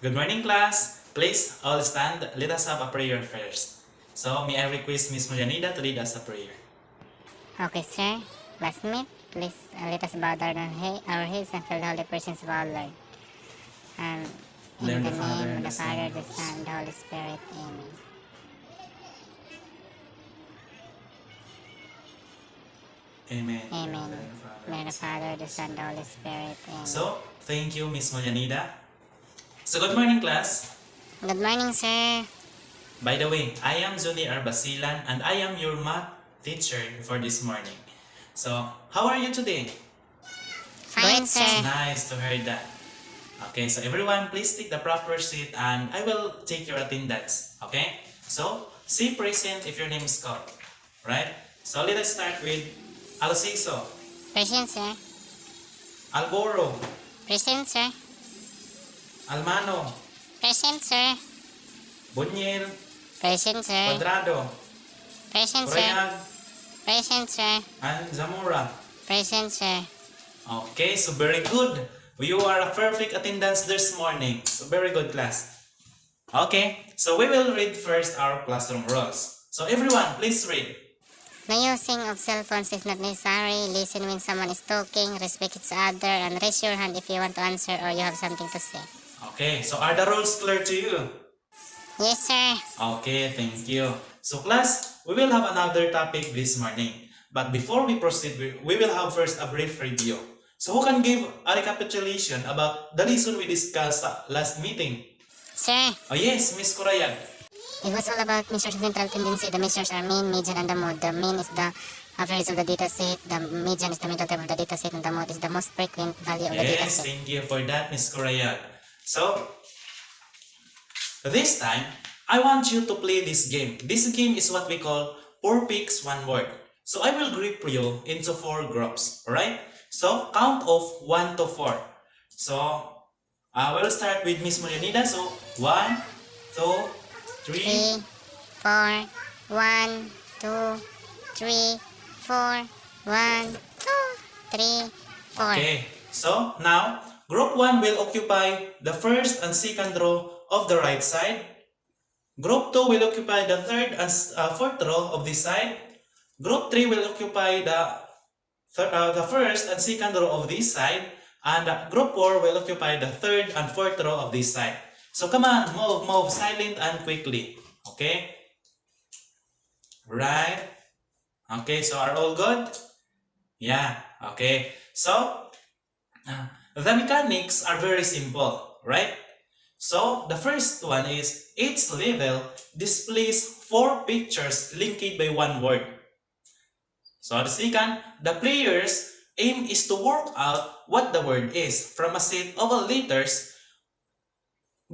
Good morning, class. Please all stand. Let us have a prayer first. So, may I request Miss Marianida to lead us a prayer. Okay, sir. Last meet, please let us bow down our heads and feel the holy presence of our Lord. And in the name of the Father, the Son, and the Holy Spirit. Amen. Amen. Amen. May the Father, the Son, and the Holy Spirit. Amen. So, thank you, Miss Marianida. So, good morning, class. Good morning, sir. By the way, I am Jone R Basilan and I am your math teacher for this morning. So, how are you today? Fine, sir. It's nice to hear that. Okay, so everyone, please take the proper seat and I will take your attendance. Okay? So, say present if your name is called. Right? So, let us start with Alciso, Present, sir. Alboro, Present, sir. Almano, Present, sir. Bunyel, Present, sir. Cuadrado, Present, sir. Correag, Present, sir. and Zamora. Present, sir. Okay, so very good. You are a perfect attendance this morning. So very good, class. Okay, so we will read first our classroom rules. So everyone, please read. The using of cell phones is not necessary. Listen when someone is talking, respect each other, and raise your hand if you want to answer or you have something to say. Okay, so are the rules clear to you? Yes, sir. Okay, thank you. So class, we will have another topic this morning. But before we proceed, we will have first a brief review. So who can give a recapitulation about the lesson we discussed last meeting? Sir, Oh yes, Miss Corayag. it was all about measures of central tendency. The measures are mean, median, and the mode. The mean is the average of the data set. The median is the middle term of the data set, and the mode is the most frequent value of the data Yes, set. thank you for that, Miss Corayag. So, this time, I want you to play this game. This game is what we call 4 picks 1 word. So, I will group you into 4 groups, alright? So, count of 1 to 4. So, we'll start with Miss Marianida. So, 1, 2, 3. 3, 4, 1, 2, 3, 4, 1, 2, 3, 4. Okay, so now, group 1 will occupy the first and second row of the right side. Group 2 will occupy the third and fourth row of this side. Group 3 will occupy the first and second row of this side. And group 4 will occupy the third and fourth row of this side. So come on, move silent and quickly. Okay? Right? Okay, so are all good? Yeah, okay. So, the mechanics are very simple, right? So, the first one is each level displays 4 pictures linked by 1 word. So, the second, the player's aim is to work out what the word is from a set of letters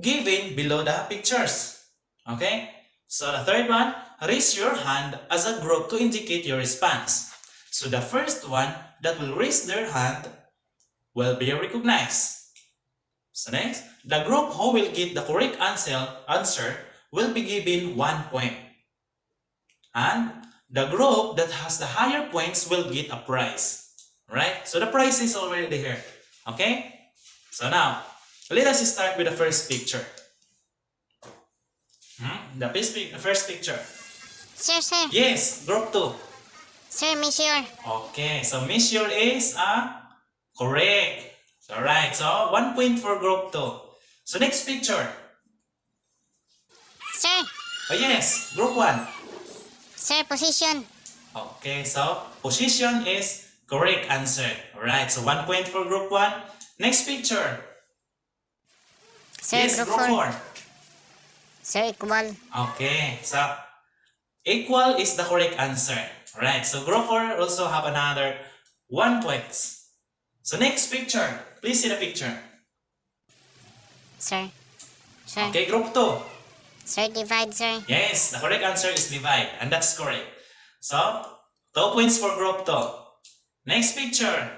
given below the pictures. Okay? So, the third one, raise your hand as a group to indicate your response. So, the first one that will raise their hand will be recognized. So next, the group who will get the correct answer will be given 1 point. And the group that has the higher points will get a prize. Right? So the prize is already here. Okay? So now, let us start with the first picture. The first picture. Sir. Yes, group 2. Sir, measure. Okay, so measure is correct. So right, so 1 point for group 2. So next picture. Sir. Oh yes, group 1. Sir, position. Okay, so position is correct answer. Alright, so 1 point for group 1. Next picture. Sir, Yes, group group 4. Sir, equal. Okay, so equal is the correct answer. Alright, so group 4 also have another 1 point. So next picture. Please see the picture. Sir. Okay, group 2. Sir, divide, sir. Yes, the correct answer is divide, and that's correct. So, 2 points for group 2. Next picture.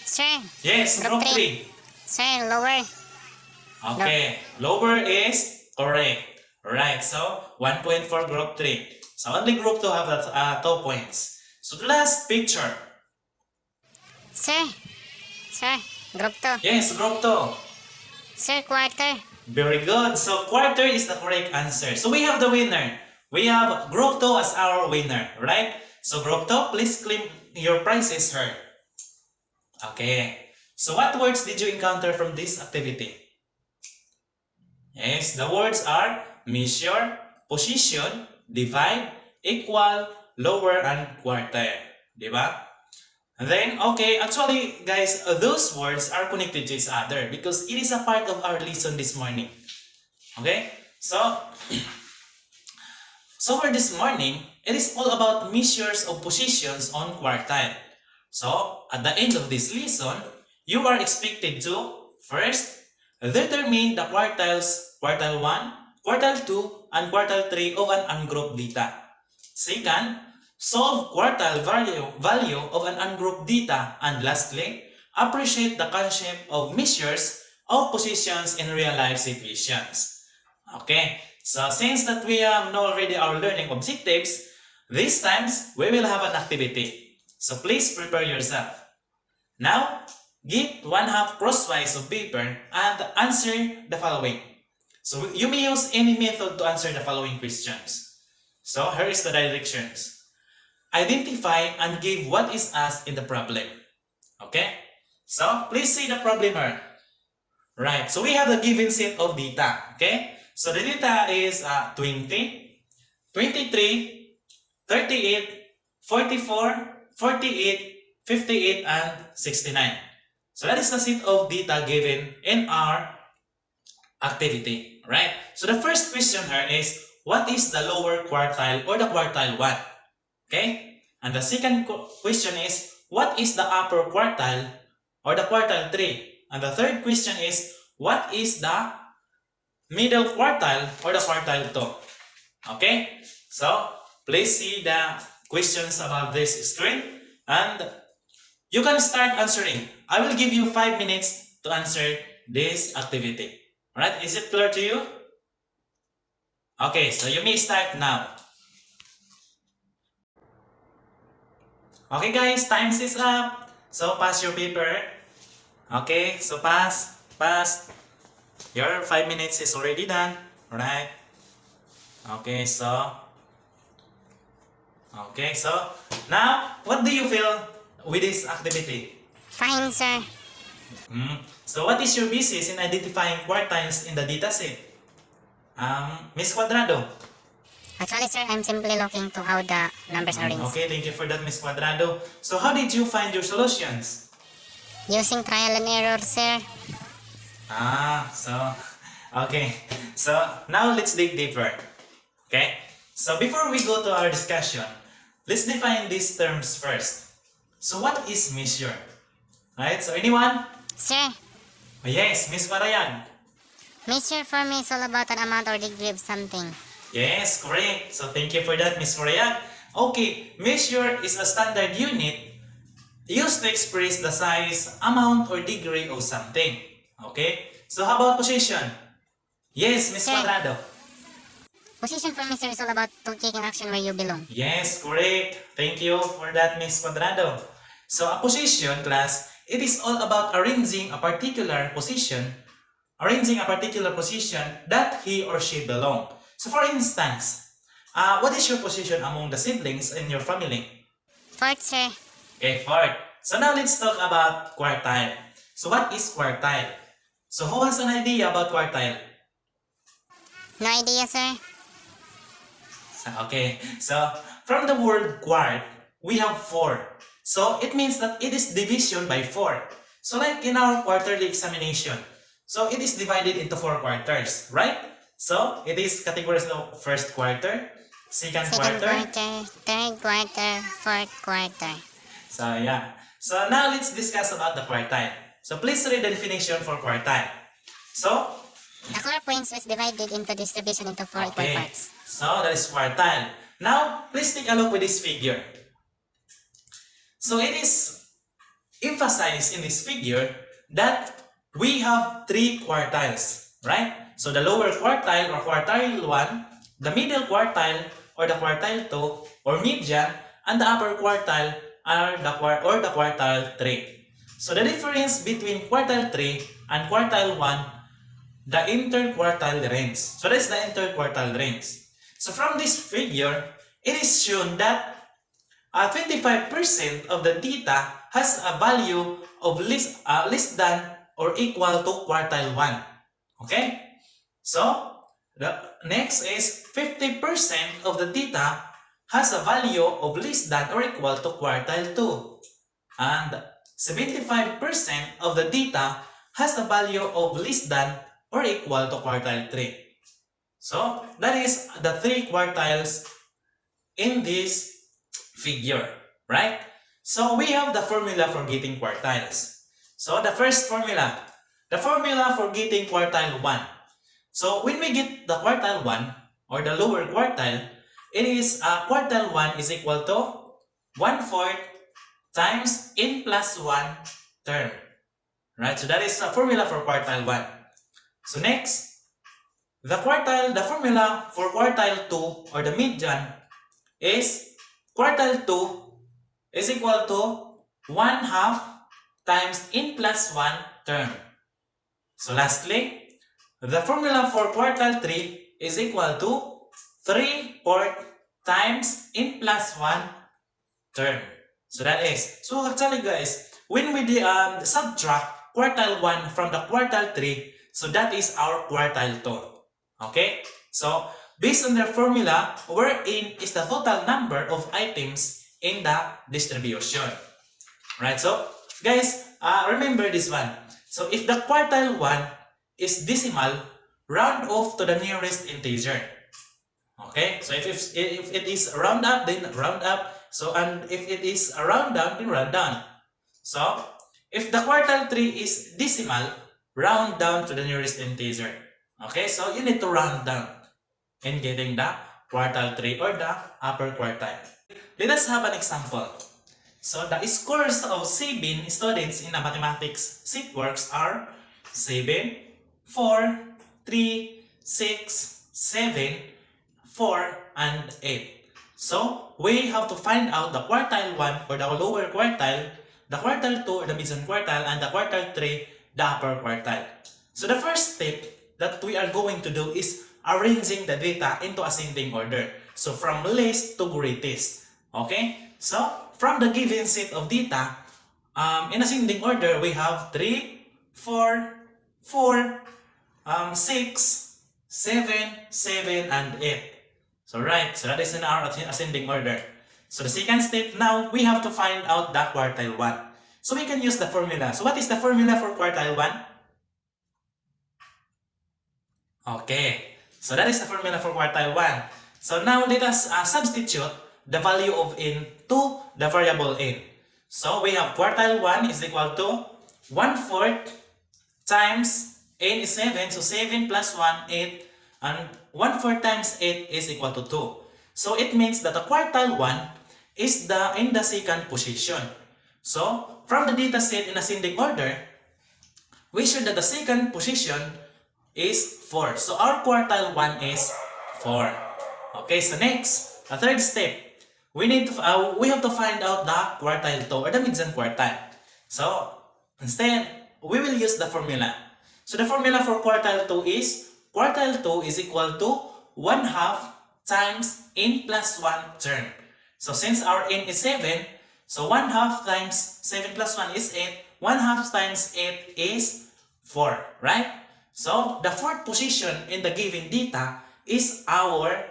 Sir. Yes, group 3. Sir, lower. Okay, lower is correct. Right, so 1 point for group 3. So only group 2 have that 2 points. So the last picture. Sir, group 2. Yes, group 2. Sir, quarter. Very good. So quarter is the correct answer. So we have the winner. We have Group 2 as our winner, right? So Group 2, please claim your prizes here. Okay. So what words did you encounter from this activity? Yes, the words are measure, position, divide, equal, lower, and quarter. Diba? And then, okay, actually, guys, those words are connected to each other because it is a part of our lesson this morning. Okay? So for this morning, it is all about measures of positions on quartile. So, at the end of this lesson, you are expected to, first, determine the quartiles, quartile 1, quartile 2, and quartile 3 of an ungrouped data. Second, solve quartile value of an ungrouped data. And lastly, appreciate the concept of measures of positions in real-life situations. Okay, so since that we have know already our learning objectives, these times we will have an activity. So please prepare yourself. Now, get 1/2 crosswise of paper and answer the following. So you may use any method to answer the following questions. So here is the directions. Identify and give what is asked in the problem. Okay? So please see the problem here. Right, so we have the given set of data. Okay? So the data is 20, 23, 38, 44, 48, 58, and 69. So that is the set of data given in our activity, right? So the first question here is, what is the lower quartile or the quartile 1? Okay? And the second question is, what is the upper quartile or the quartile 3? And the third question is, what is the middle quartile or the quartile 2? Okay? So, please see the questions about this screen and you can start answering. I will give you 5 minutes to answer this activity. Alright? Is it clear to you? Okay, so you may start now. Okay guys, time is up. So, pass your paper. Okay, so pass. Your 5 minutes is already done. Alright? Okay, so now, what do you feel with this activity? Fine, sir. So what is your basis in identifying quartiles in the dataset? Miss Cuadrado. Actually, sir, I'm simply looking to how the numbers are arranged. Okay, thank you for that, Miss Cuadrado. So how did you find your solutions? Using trial and error, sir. Okay. So now let's dig deeper. Okay? So before we go to our discussion, let's define these terms first. So what is measure? Right? So anyone? Sir, Oh, yes, Miss Marayan. measure for me is all about an amount or degree of something. Yes, correct. So thank you for that, Miss Marayan. Okay, measure is a standard unit used to express the size, amount, or degree of something. Okay? So how about position? Yes, Miss Sir. Cuadrado. Position for me, sir, is all about taking action where you belong. Yes, correct. Thank you for that, Miss Cuadrado. So a position, class, it is all about arranging a particular position that he or she belong. So for instance, what is your position among the siblings in your family? Fourth, sir. Okay, fourth. So now let's talk about quartile. So what is quartile? So who has an idea about quartile? No idea, sir. Okay, so from the word quart, we have 4. So it means that it is division by 4. So like in our quarterly examination, so it is divided into 4 quarters, right? So it is categories of first quarter, second Second quarter. quarter, third quarter, fourth quarter. So yeah. So now let's discuss about the quartile. So please read the definition for quartile. So The core points is divided into distribution into 4 equal okay, parts. so that is quartile. Now, please take a look with this figure. So it is emphasized in this figure that we have 3 quartiles, right? So the lower quartile or quartile 1, the middle quartile or the quartile 2 or median, and the upper quartile are the quartile 3. So the difference between quartile 3 and quartile 1 the interquartile range. So that's the interquartile range. So from this figure, it is shown that 25% of the data has a value of less than or equal to quartile 1. Okay? So, the next is 50% of the data has a value of less than or equal to quartile 2. And 75% of the data has a value of less than or equal to quartile 3. So, that is the 3 quartiles in this figure, right? So, we have the formula for getting quartiles. So, the first formula, the formula for getting quartile 1. So, when we get the quartile 1 or the lower quartile, it is quartile 1 is equal to 1/4 times n plus 1 term. Right? So, that is the formula for quartile 1. So, next, the formula for quartile 2 or the median is quartile 2 is equal to 1/2 times n plus 1 term. So, lastly, the formula for quartile 3 is equal to 3/4 times n plus 1 term. So that is. So actually guys, when we subtract quartile 1 from the quartile 3, so that is our quartile 2. Okay? So based on the formula, wherein is the total number of items in the distribution. Right? So guys, remember this one. So if the quartile 1 is decimal, round off to the nearest integer. Okay, so if it is round up, then round up. So, and if it is a round down, then round down. So, if the quartile 3 is decimal, round down to the nearest integer. Okay, so you need to round down in getting the quartile 3 or the upper quartile. Let us have an example. So, the scores of 7 students in the mathematics sheet works are 7, 4, 3, 6, 7, 4, and 8. So, we have to find out the quartile 1 or the lower quartile, the quartile 2 or the median quartile, and the quartile 3, the upper quartile. So, the first step that we are going to do is arranging the data into ascending order. So, from least to greatest. Okay? So, from the given set of data, in ascending order, we have 3, 4, 4, 6, 7, 7, and 8. So right, so that is in our ascending order. So the second step, now we have to find out the quartile 1. So we can use the formula. So what is the formula for quartile 1? Okay, so that is the formula for quartile 1. So now let us substitute the value of n to the variable n. So we have quartile 1 is equal to 1/4 times n is 7, so 7 plus 1, 8, and 1/4 times 8 is equal to 2. So it means that the quartile 1 is in the second position. So from the data set in ascending order, we show that the second position is 4. So our quartile 1 is 4. Okay, so next, the third step, we have to find out the quartile 2 or the median quartile. So instead, we will use the formula. So the formula for quartile 2 is quartile 2 is equal to 1/2 times n plus 1 term. So since our n is 7, so 1/2 times 7 plus 1 is 8. 1/2 times 8 is 4, right? So the fourth position in the given data is our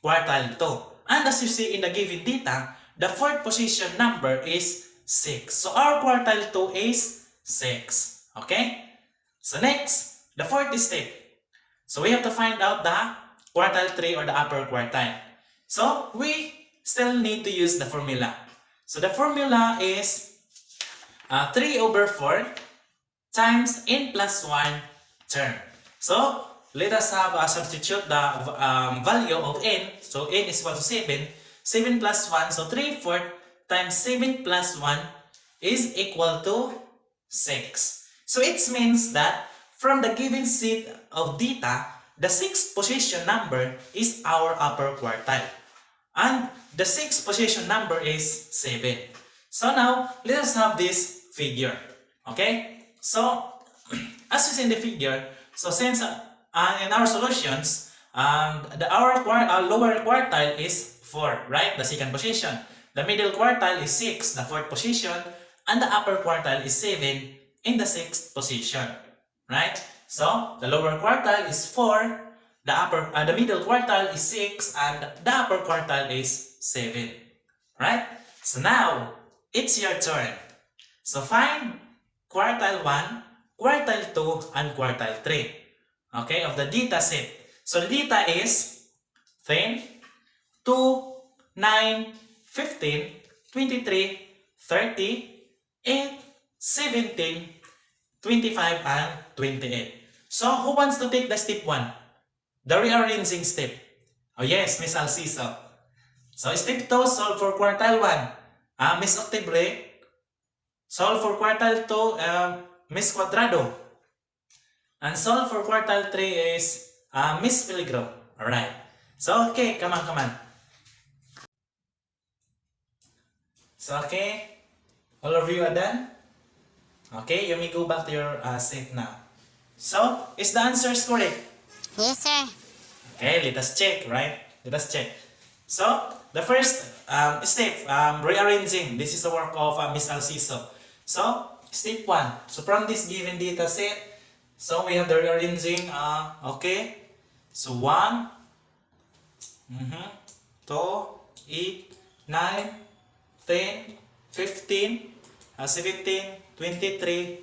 quartile 2. And as you see in the given data, the fourth position number is 6. So our quartile 2 is 6. Okay? So next, the fourth step. So we have to find out the quartile 3 or the upper quartile. So we still need to use the formula. So the formula is 3/4 times n plus 1 term. So let us have substitute the value of n. So n is equal to 7. 7 plus 1. So 3/4 times 7 plus 1 is equal to 6. So it means that from the given set of data, the sixth position number is our upper quartile. And the sixth position number is 7. So now, let us have this figure. Okay? So, as you see in the figure, So since in our solutions, lower quartile is 4, right? The second position. The middle quartile is 6, the fourth position, and the upper quartile is 7 in the sixth position, right? So the lower quartile is 4, the middle quartile is 6, and the upper quartile is 7, right? So now it's your turn. So find quartile 1, quartile 2, and quartile 3, okay, of the data set. So the data is 10, 2, 9, 15, 23, 30, 8, 17, 25, and 28. So who wants to take the step 1? The rearranging step. Oh yes, Miss Alciso. So step 2, solve for quartile 1. Miss Octebre, solve for quartile 2, Miss Quadrado. And solve for quartile 3 is Miss Peligro. Alright. So okay, come on. So okay, all of you are done? Okay, you may go back to your seat now. So, is the answers correct? Yes, sir. Okay, let us check, right? Let us check. So, the first step, rearranging. This is the work of Miss Alciso. So, step 1. So, from this given data set, so we have the rearranging, okay. So, 1, 2, 8, 9, 10, 15, 17, 23,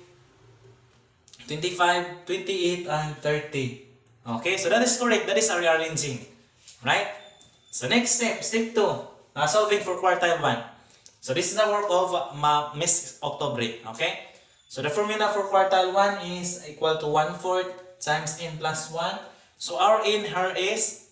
25, 28, and 30. Okay, so that is correct. That is our rearranging. Right? So next step, step 2, solving for quartile 1. So this is the work of Miss Octobre. Okay? So the formula for quartile 1 is equal to 1/4 times n plus 1. So our n here is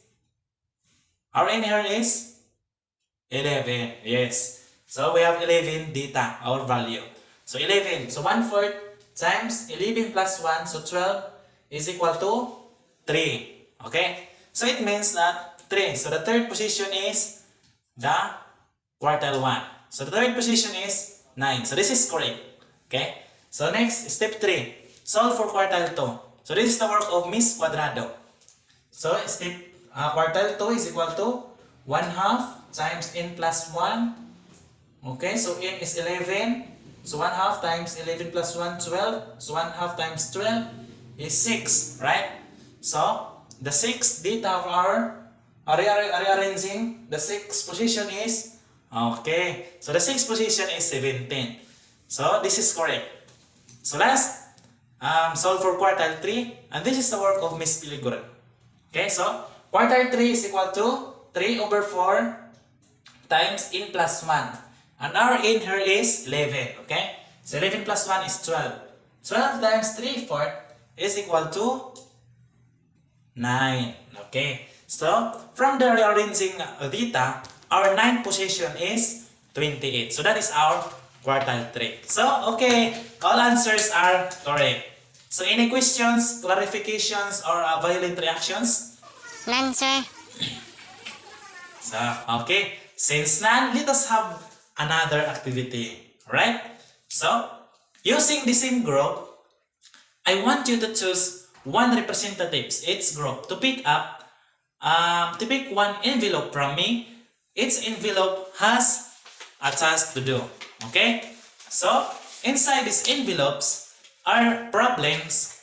11. Yes. So we have 11 data, our value. So 11. So 1/4 times 11 plus 1, so 12 is equal to 3. Okay? So it means that 3. So the third position is the quartile 1. So the third position is 9. So this is correct. Okay? So next, step 3. Solve for quartile 2. So this is the work of Miss Quadrado. So step quartile 2 is equal to 1/2 times n plus 1. Okay, so n is 11. So 1/2 times 11 plus 1, 12. So 1/2 times 12 is 6, right? So the sixth data of our rearranging, the sixth position is, okay, so the sixth position is 17. So this is correct. So last, solve for quartile 3, and this is the work of Miss Piligura. Okay, so quartile 3 is equal to 3/4 times n plus 1. And our n here is 11. Okay? So 11 plus 1 is 12. 12 times 3/4 is equal to 9. Okay? So, from the rearranging data, our 9th position is 28. So that is our quartile 3. So, okay, all answers are correct. So, any questions, clarifications, or violent reactions? None, sir. So, okay, since none, let us have another activity. Right? So, using the same group, I want you to choose one representative, each group, to pick one envelope from me. Each envelope has a task to do. Okay? So, inside these envelopes are problems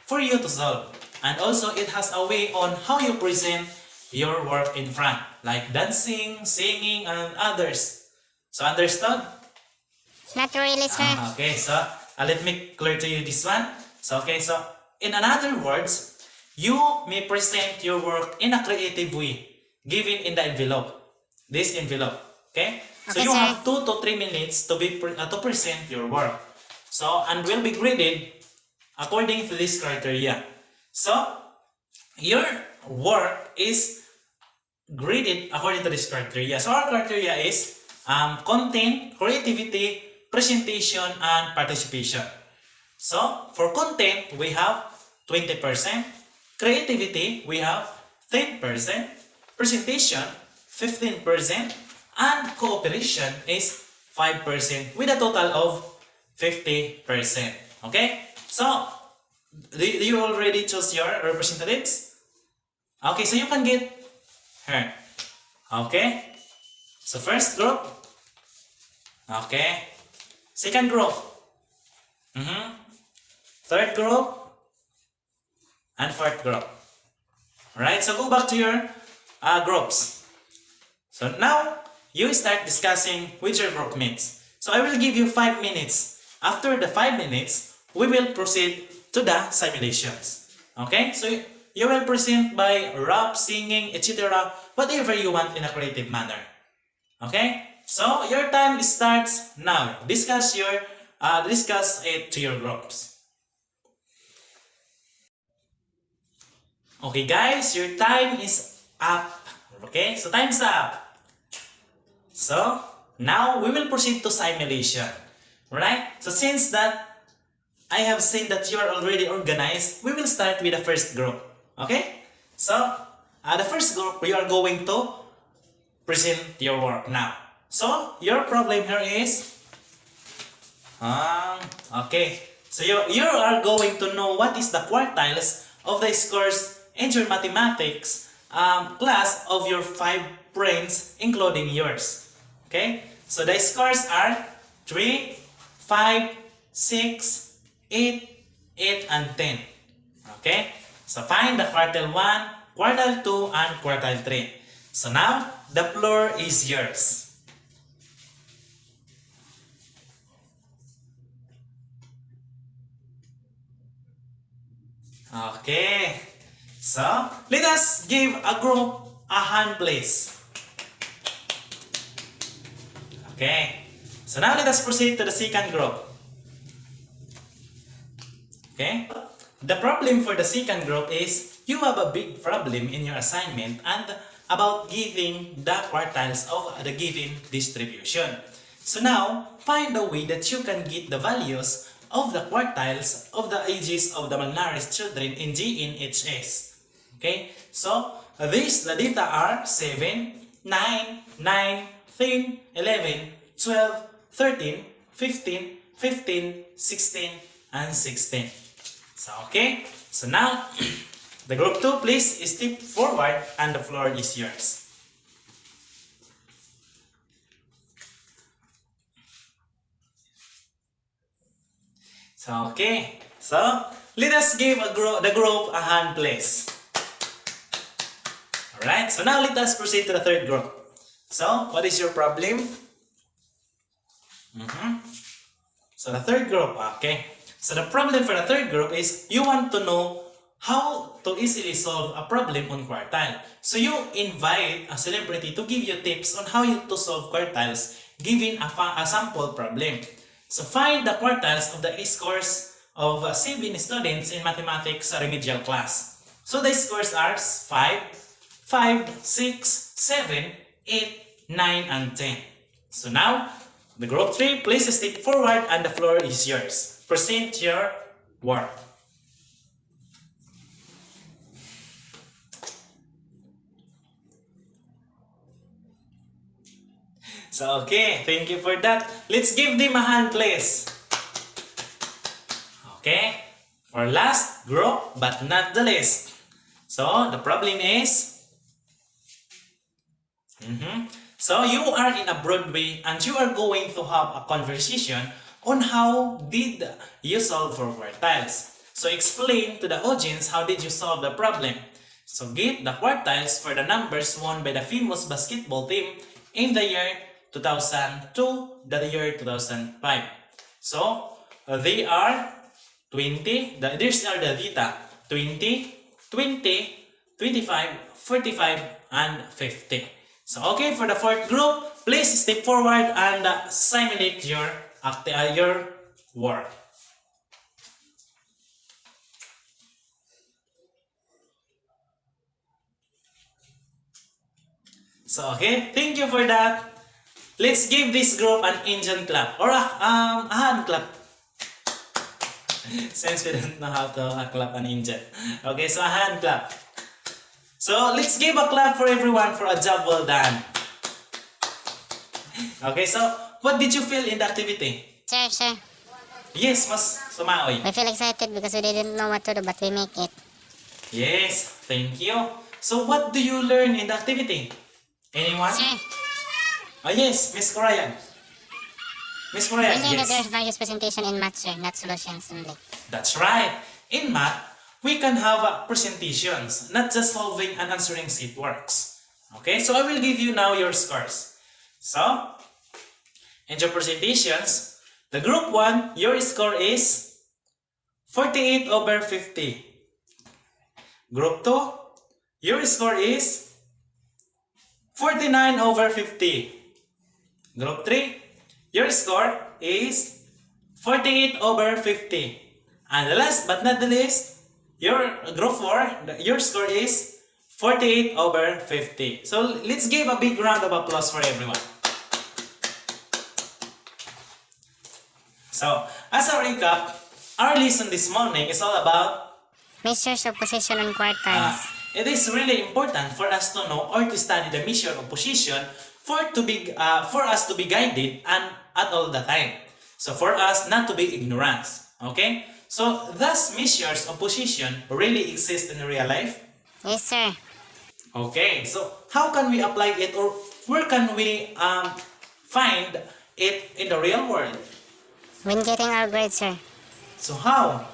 for you to solve. And also, it has a way on how you present your work in front, like dancing, singing, and others. So, understood? Not really, sir. Okay, so let me clear to you this one. So, okay, so in other words, you may present your work in a creative way, given in the envelope. This envelope. Okay? So Okay, you sir. have 2 to 3 minutes to present your work. So, and will be graded according to this criteria. So, your work is graded according to this criteria. So, our criteria is content, creativity, presentation, and participation. So, for content, we have 20%. Creativity, we have 10%. Presentation, 15%. And cooperation is 5% with a total of 50%. Okay? So, Do you already choose your representatives? Okay, so you can get her. Okay, so first group. Okay, second group. Third group and fourth group. Alright, so go back to your groups. So now you start discussing with your group mates. So I will give you 5 minutes. After the 5 minutes, we will proceed to the simulations. Okay, so you will present by rap, singing, etc. Whatever you want in a creative manner. Okay, so your time starts now. Discuss it to your groups. Okay guys, your time is up. Okay, so time's up. So now we will proceed to simulation. Right? So since that I have seen that you are already organized, we will start with the first group. Okay? So the first group, you are going to present your work now. So your problem here is okay. So you are going to know what is the quartiles of the scores in your mathematics class of your 5 friends, including yours. Okay? So the scores are 3, 5, 6, 8, 8, and 10. Okay? So find the quartile 1, quartile 2, and quartile 3. So now, the floor is yours. Okay. So, let us give a group a hand, please. Okay. So now let us proceed to the second group. Okay. The problem for the second group is you have a big problem in your assignment and about giving the quartiles of the given distribution. So now, find a way that you can get the values of the quartiles of the ages of the malnourished children in GNHS. Okay, so the data are 7, 9, 9, 10, 11, 12, 13, 15, 15, 16, and 16. So, okay, so now, the group 2, please step forward and the floor is yours. So, okay, so let us give the group a hand, please. Alright, so now let us proceed to the third group. So, what is your problem? So, the third group, okay. So, the problem for the third group is you want to know how to easily solve a problem on quartile. So, you invite a celebrity to give you tips on how to solve quartiles given a sample problem. So, find the quartiles of the scores of 7 students in mathematics remedial class. So, the scores are 5, 5, 6, 7, 8, 9, and 10. So now, the group 3, please step forward and the floor is yours. Present your work. So okay, thank you for that. Let's give them a hand, please. Okay, for last group but not the least. So the problem is so you are in a Broadway and you are going to have a conversation on how did you solve for quartiles. So explain to the audience how did you solve the problem. So get the quartiles for the numbers won by the famous basketball team in the year 2000 to the year 2005. So they are 20, these are the data, 20, 20, 25, 45, and 50. So okay, for the fourth group, please step forward and simulate your work. So okay, thank you for that. Let's give this group an engine clap or a hand clap. Since we don't know how to clap an engine. Okay, so a hand clap. So let's give a clap for everyone for a job well done. Okay, so what did you feel in the activity? Sir, Yes, mas sumaoy. We feel excited because we didn't know what to do, but we make it. Yes, thank you. So what do you learn in the activity? Anyone? Sir, Oh yes, Miss Korean. Miss we Korean, learned that there's yes. various presentation in math, sir, not solutions only. That's right. In math, we can have presentations, not just solving and answering sheet works. Okay, so I will give you now your scores. So, in your presentations, the group 1, your score is 48 over 50. Group 2, your score is 49 over 50. Group 3, your score is 48 over 50. And last but not the least, your group 4, your score is 48 over 50. So let's give a big round of applause for everyone. So, as a recap, our lesson this morning is all about Measures of position and quartiles. it is really important for us to know or to study the measure of position for us to be guided and at all the time. So for us not to be ignorant. Okay? So thus measures of position really exist in real life. Yes, sir. Okay, so how can we apply it or where can we find it in the real world? When getting our grade, sir. So how?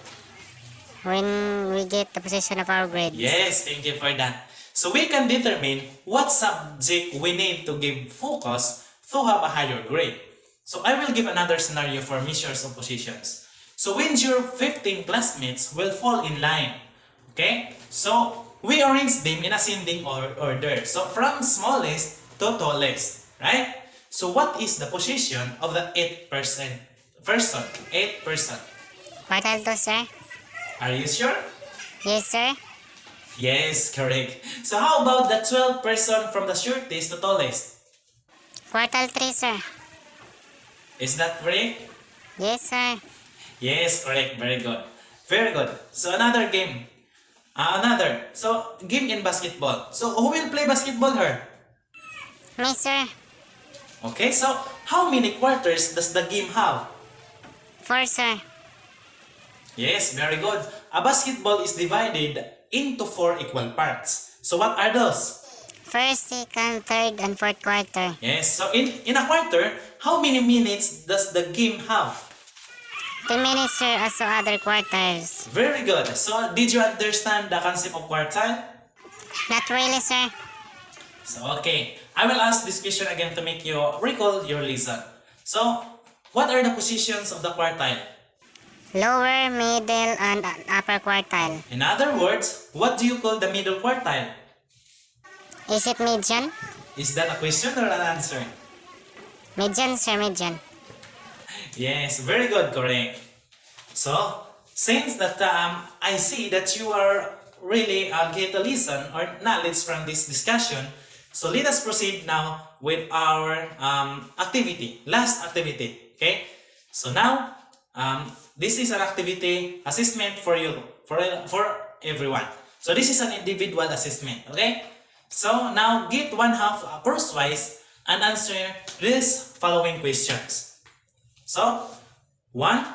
When we get the position of our grades. Yes, thank you for that. So we can determine what subject we need to give focus to have a higher grade. So I will give another scenario for measures of positions. So when your 15 classmates will fall in line, okay? So we arrange them in ascending order. So from smallest to tallest, right? So what is the position of the 8th person? 8th person. Quartile 2, sir. Are you sure? Yes, sir. Yes, correct. So how about the 12th person from the shortest to tallest? Quartile 3, sir. Is that correct? Yes, sir. Yes, correct. Very good. Very good. So another game. Another. So game in basketball. So who will play basketball here? Me, sir. Okay, so how many quarters does the game have? 4, sir. Yes, very good. A basketball is divided into 4 equal parts. So what are those? First, second, third, and fourth quarter. Yes, so in a quarter, how many minutes does the game have? 10 minutes, sir, as to other quarters. Very good. So did you understand the concept of quartile? Not really, sir. So okay, I will ask this question again to make you recall your lesson. So, what are the positions of the quartile? Lower, middle, and upper quartile. In other words, what do you call the middle quartile? Is it median? Is that a question or an answer? Median, sir, median. Yes, very good, correct. So, since that I see that you are really get a lesson or knowledge from this discussion, so let us proceed now with our activity, last activity. Okay. So now, this is an activity assessment for you, for everyone. So this is an individual assessment. Okay. So now get one half crosswise and answer these following questions. So 1.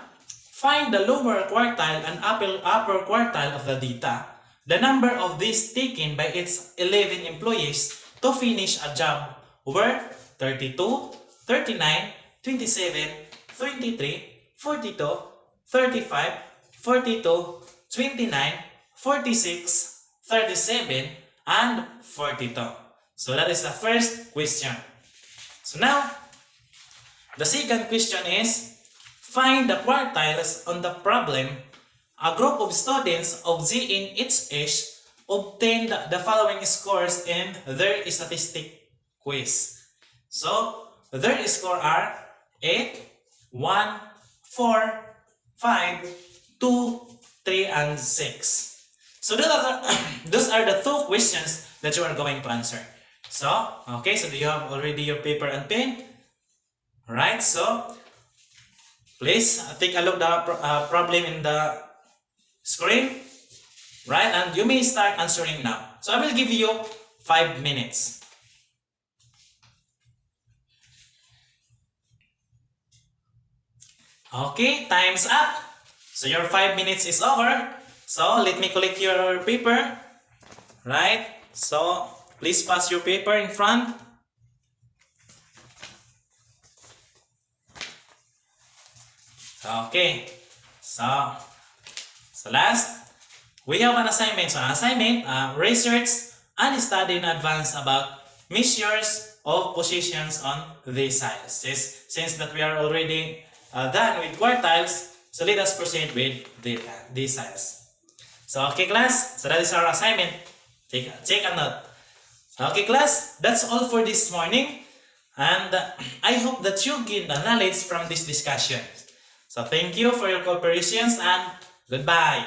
Find the lower quartile and upper quartile of the data. The number of these taken by its 11 employees to finish a job were 32, 39, 27, 23, 42, 35, 42, 29, 46, 37, and 42. So that is the first question. So now, the second question is, find the quartiles on the problem. A group of students of Z in each age obtained the following scores in their statistic quiz. So, their score are 8, 1, 4, 5, 2, 3, and 6. So, those are the 2 questions that you are going to answer. So, okay, so do you have already your paper and pen? Alright, so please take a look at the problem in the screen, right? And you may start answering now. So I will give you 5 minutes. Okay, time's up. So your 5 minutes is over. So let me collect your paper. Right? So please pass your paper in front. Okay. So last, we have an assignment. So assignment, research and study in advance about measures of positions on these sides. Since that we are already done with quartiles, so let us proceed with these sides. So okay class, so that is our assignment. Take a note. So, okay class, that's all for this morning. And I hope that you gain the knowledge from this discussion. So thank you for your cooperations and goodbye.